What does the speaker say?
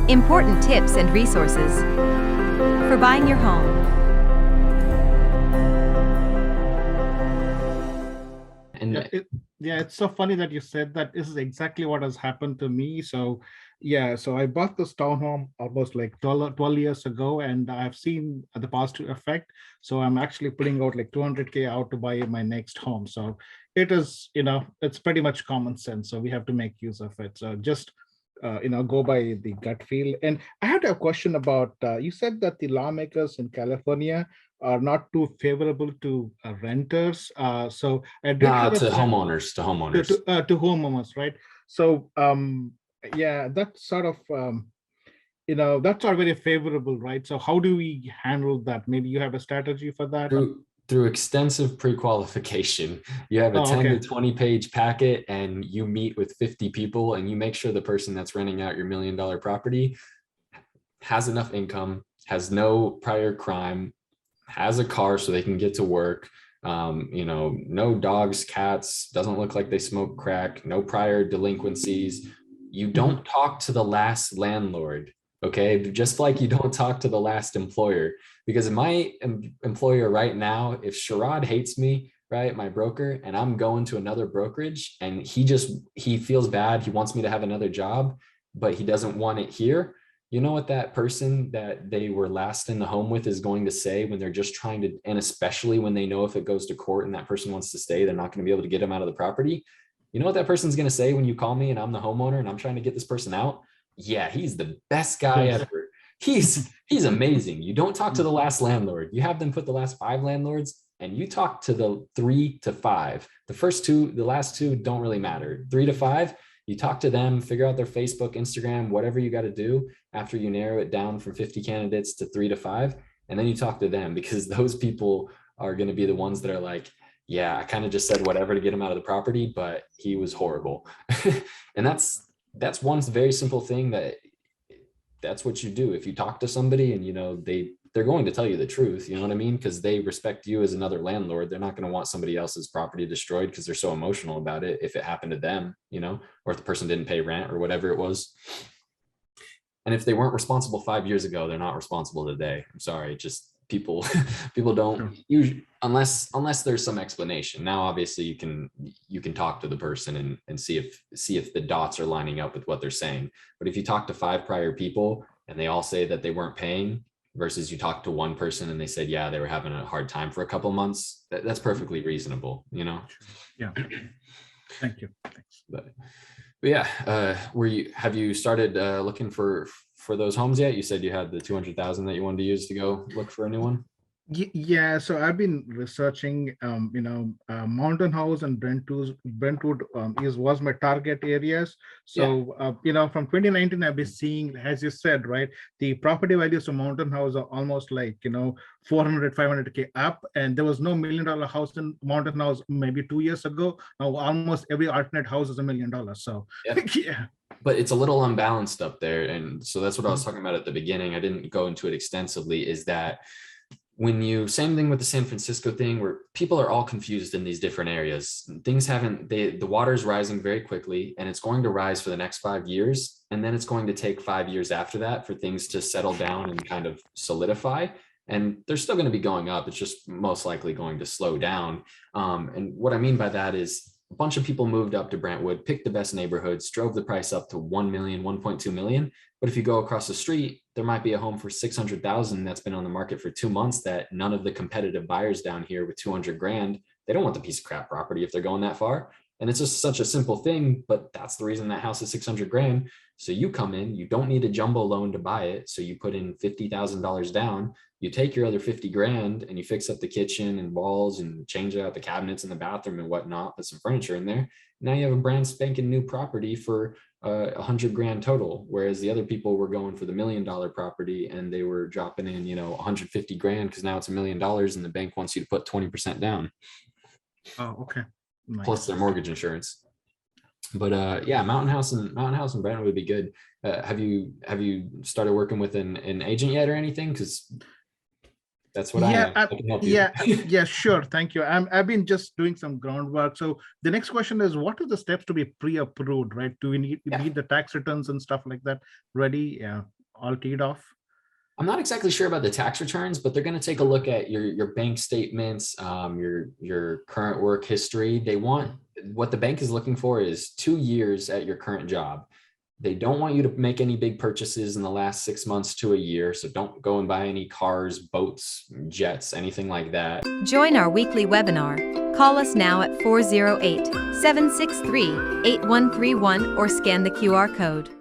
Important tips and resources for buying your home. And It's so funny that you said that. This is exactly what has happened to me. So I bought this townhome almost like 12 years ago, and I've seen the positive effect. So I'm actually putting out like 200K out to buy my next home. So it is, it's pretty much common sense. So we have to make use of it. So just go by the gut feel. And I had a question about, you said that the lawmakers in California are not too favorable to renters. So I did nah, have a to friend homeowners, to to homeowners. homeowners, right? So that's sort of that's not very favorable, right? So how do we handle that? Maybe you have a strategy for that. Through extensive pre-qualification. You have a Oh, 10 okay. to 20 page packet and you meet with 50 people and you make sure the person that's renting out your $1 million property has enough income, has no prior crime, has a car so they can get to work, no dogs, cats, doesn't look like they smoke crack, no prior delinquencies. You don't talk to the last landlord, okay? Just like you don't talk to the last employer. Because my employer right now, if Sharad hates me, right, my broker, and I'm going to another brokerage and he feels bad, he wants me to have another job, but he doesn't want it here. You know what that person that they were last in the home with is going to say when they're just trying to, and especially when they know if it goes to court and that person wants to stay, they're not going to be able to get him out of the property. You know what that person's going to say when you call me and I'm the homeowner and I'm trying to get this person out? Yeah, he's the best guy ever. He's amazing. You don't talk to the last landlord. You have them put the last 5 landlords and you talk to the 3 to 5. The last two don't really matter. 3 to 5, you talk to them, figure out their Facebook, Instagram, whatever you got to do after you narrow it down from 50 candidates to 3 to 5. And then you talk to them because those people are going to be the ones that are like, yeah, I kind of just said whatever to get him out of the property, but he was horrible. And that's one very simple thing that's what you do. If you talk to somebody and they're going to tell you the truth, you know what I mean? Because they respect you as another landlord. They're not going to want somebody else's property destroyed because they're so emotional about it if it happened to them, or if the person didn't pay rent or whatever it was. And if they weren't responsible 5 years ago, they're not responsible today. I'm sorry, just people don't usually, unless there's some explanation. Now obviously you can talk to the person and see if the dots are lining up with what they're saying. But if you talk to 5 prior people and they all say that they weren't paying versus you talk to one person and they said yeah they were having a hard time for a couple months, that's perfectly reasonable. Yeah. Thank you. Thanks. But yeah, have you started looking for those homes yet? You said you had the 200,000 that you wanted to use to go look for a new one. Yeah, so I've been researching, Mountain House and Brentwood was my target areas. So, from 2019, I've been seeing, as you said, right, the property values of Mountain House are almost like, 400, 500K up. And there was no $1 million house in Mountain House maybe 2 years ago. Now, almost every alternate house is $1 million. So, yeah. But it's a little unbalanced up there. And so that's what I was talking about at the beginning. I didn't go into it extensively, is that same thing with the San Francisco thing, where people are all confused in these different areas. The water's rising very quickly and it's going to rise for the next 5 years. And then it's going to take 5 years after that for things to settle down and kind of solidify. And they're still going to be going up. It's just most likely going to slow down. And what I mean by that is a bunch of people moved up to Brentwood, picked the best neighborhoods, drove the price up to 1 million, 1.2 million. But if you go across the street, there might be a home for 600,000 that's been on the market for 2 months that none of the competitive buyers down here with 200 grand, they don't want the piece of crap property if they're going that far. And it's just such a simple thing, but that's the reason that house is 600 grand. So you come in, you don't need a jumbo loan to buy it. So you put in $50,000 down, you take your other 50 grand and you fix up the kitchen and walls and change out the cabinets in the bathroom and whatnot, put some furniture in there. Now you have a brand spanking new property for 100 grand total. Whereas the other people were going for the $1 million property and they were dropping in, 150 grand because now it's $1 million and the bank wants you to put 20% down. Oh, okay. Nice. Plus their mortgage insurance. But yeah, Mountain House and Brentwood would be good. Have you started working with an agent yet or anything? Because that's what I can help you. Yeah, sure. Thank you. I've been just doing some groundwork. So the next question is, what are the steps to be pre-approved, right? Do we need the tax returns and stuff like that ready? Yeah. all teed off? I'm not exactly sure about the tax returns, but they're going to take a look at your bank statements, your current work history. They want what the bank is looking for is 2 years at your current job. They don't want you to make any big purchases in the last 6 months to a year. So don't go and buy any cars, boats, jets, anything like that. Join our weekly webinar. Call us now at 408 763 8131 or scan the QR code.